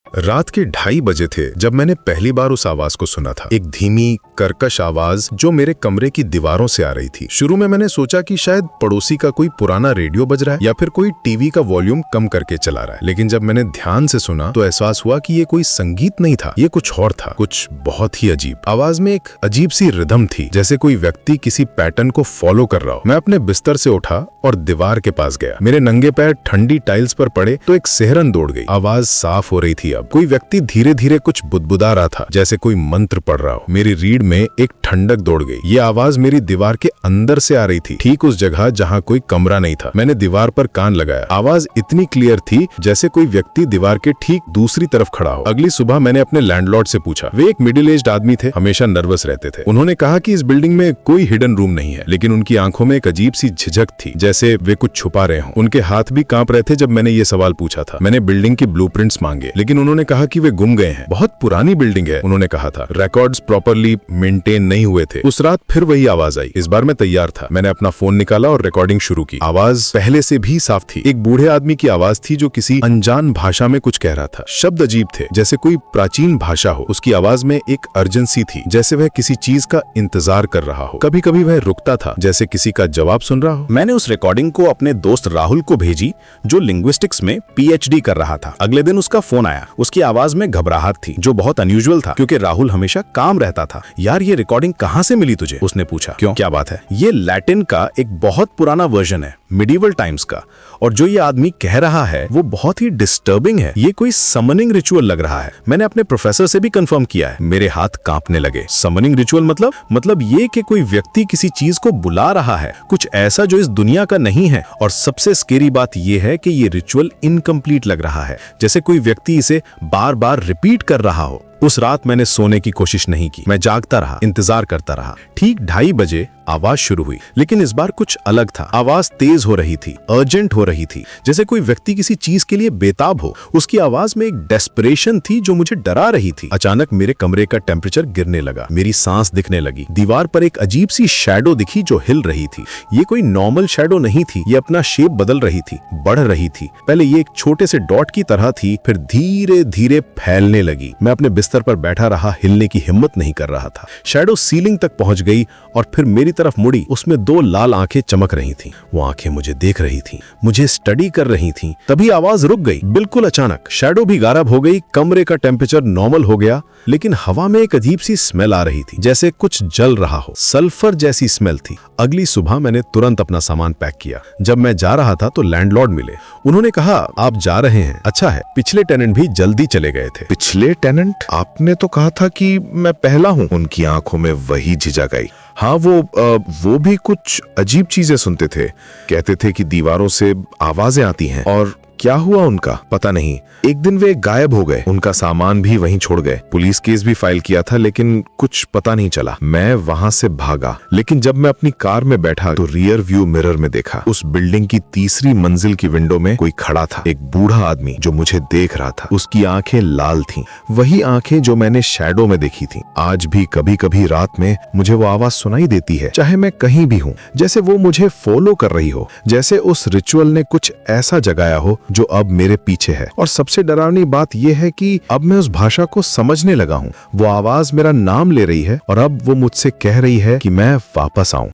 रात के 2:30 बजे थे जब मैंने पहली बार उस आवाज को सुना था। एक धीमी कर्कश आवाज जो मेरे कमरे की दीवारों से आ रही थी। शुरू में मैंने सोचा कि शायद पड़ोसी का कोई पुराना रेडियो बज रहा है या फिर कोई टीवी का वॉल्यूम कम करके चला रहा है, लेकिन जब मैंने ध्यान से सुना तो एहसास हुआ कि ये कोई संगीत नहीं था, ये कुछ और था, कुछ बहुत ही अजीब। आवाज में एक अजीब सी रिदम थी, जैसे कोई व्यक्ति किसी पैटर्न को फॉलो कर रहा हो। मैं अपने बिस्तर से उठा और दीवार के पास गया। मेरे नंगे पैर ठंडी टाइल्स पर पड़े तो एक सिहरन दौड़ गई। आवाज साफ हो रही थी। अब कोई व्यक्ति धीरे धीरे कुछ बुदबुदा रहा था, जैसे कोई मंत्र पढ़ रहा हो। मेरी रीढ़ में एक ठंडक दौड़ गई। ये आवाज मेरी दीवार के अंदर से आ रही थी, ठीक उस जगह जहाँ कोई कमरा नहीं था। मैंने दीवार पर कान लगाया। आवाज इतनी क्लियर थी जैसे कोई व्यक्ति दीवार के ठीक दूसरी तरफ खड़ा हो। अगली सुबह मैंने अपने लैंडलॉर्ड से पूछा। वे एक मिडिल एज्ड आदमी थे, हमेशा नर्वस रहते थे। उन्होंने कहा कि इस बिल्डिंग में कोई हिडन रूम नहीं है, लेकिन उनकी आंखों में एक अजीब सी झिझक थी, जैसे वे कुछ छुपा रहे हों। उनके हाथ भी कांप रहे थे जब मैंने ये सवाल पूछा था। मैंने बिल्डिंग की ब्लूप्रिंट्स मांगे, लेकिन उन्होंने कहा कि वे गुम गए हैं। बहुत पुरानी बिल्डिंग है, उन्होंने कहा था। रिकॉर्ड्स प्रॉपर्ली मेंटेन नहीं हुए थे। उस रात फिर वही आवाज आई। इस बार मैं तैयार था। मैंने अपना फोन निकाला और रिकॉर्डिंग शुरू की। आवाज पहले से भी साफ थी। एक बूढ़े आदमी की आवाज थी जो किसी अनजान भाषा में कुछ कह रहा था। शब्द अजीब थे, जैसे कोई प्राचीन भाषा हो। उसकी आवाज में एक अर्जेंसी थी, जैसे वह किसी चीज का इंतजार कर रहा हो। कभी कभी वह रुकता था, जैसे किसी का जवाब सुन रहा हो। मैंने उस रिकॉर्डिंग को अपने दोस्त राहुल को भेजी, जो लिंग्विस्टिक्स में पीएचडी कर रहा था। अगले दिन उसका फोन आया। उसकी आवाज में घबराहट थी, जो बहुत अनयूजुअल था, क्योंकि राहुल हमेशा काम रहता था। यार, ये रिकॉर्डिंग कहाँ से मिली तुझे? उसने पूछा। क्यों, क्या बात है? ये लैटिन का एक बहुत पुराना वर्जन है, मिडीवल टाइम्स का, और जो ये आदमी कह रहा है वो बहुत ही डिस्टर्बिंग है। ये कोई समनिंग रिचुअल लग रहा है। मैंने अपने प्रोफेसर से भी कंफर्म किया है। मेरे हाथ कांपने लगे। समनिंग रिचुअल मतलब ये कि कोई व्यक्ति किसी चीज को बुला रहा है, कुछ ऐसा जो इस दुनिया का नहीं है। और सबसे स्केरी बात ये है कि ये रिचुअल इनकम्प्लीट लग रहा है, जैसे कोई व्यक्ति इसे बार बार रिपीट कर रहा हो। उस रात मैंने सोने की कोशिश नहीं की। मैं जागता रहा, इंतजार करता रहा। ठीक 2:30 बजे आवाज शुरू हुई, लेकिन इस बार कुछ अलग था। आवाज तेज हो रही थी, अर्जेंट हो रही थी, जैसे कोई व्यक्ति किसी चीज के लिए बेताब हो। उसकी आवाज में एक डेस्परेशन थी जो मुझे डरा रही थी। अचानक मेरे कमरे का टेम्परेचर गिरने लगा। मेरी सांस दिखने लगी। दीवार पर एक अजीब सी शैडो दिखी जो हिल रही थी। ये कोई नॉर्मल शैडो नहीं थी, ये अपना शेप बदल रही थी, बढ़ रही थी। पहले ये एक छोटे से डॉट की तरह थी, फिर धीरे धीरे फैलने लगी। मैं अपने बिस्तर पर बैठा रहा, हिलने की हिम्मत नहीं कर रहा था। शैडो सीलिंग तक पहुंच गई और फिर मेरी तरफ मुड़ी। उसमें 2 लाल आंखें चमक रही थीं। वो आंखें मुझे देख रही थीं, मुझे स्टडी कर रही थीं। तभी आवाज रुक गई, बिल्कुल अचानक। शैडो भी गायब हो गई। कमरे का टेम्परेचर नॉर्मल हो गया, लेकिन हवा में एक अजीब सी स्मेल आ रही थी, जैसे कुछ जल रहा हो। सल्फर जैसी स्मेल थी। अगली सुबह मैंने तुरंत अपना सामान पैक किया। जब मैं जा रहा था तो लैंडलॉर्ड मिले। उन्होंने कहा, आप जा रहे हैं, अच्छा है। पिछले टेनेंट भी जल्दी चले गए थे। पिछले टेनेंट? आपने तो कहा था कि मैं पहला हूँ। उनकी आंखों में वही झिझक आई। हाँ, वो भी कुछ अजीब चीजें सुनते थे। कहते थे कि दीवारों से आवाजें आती हैं। और क्या हुआ उनका पता नहीं। एक दिन वे गायब हो गए। उनका सामान भी वहीं छोड़ गए। पुलिस केस भी फाइल किया था, लेकिन कुछ पता नहीं चला। मैं वहां से भागा, लेकिन जब मैं अपनी कार में बैठा तो रियर व्यू मिरर में देखा, उस बिल्डिंग की 3री मंजिल की विंडो में कोई खड़ा था। एक बूढ़ा आदमी जो मुझे देख रहा था। उसकी आंखें लाल थीं, वही आंखें जो मैंने शैडो में देखी थी। आज भी कभी कभी रात में मुझे वो आवाज सुनाई देती है, चाहे मैं कहीं भी हूँ, जैसे वो मुझे फॉलो कर रही हो, जैसे उस रिचुअल ने कुछ ऐसा जगाया हो जो अब मेरे पीछे है। और सबसे डरावनी बात यह है कि अब मैं उस भाषा को समझने लगा हूँ। वो आवाज मेरा नाम ले रही है और अब वो मुझसे कह रही है कि मैं वापस आऊं।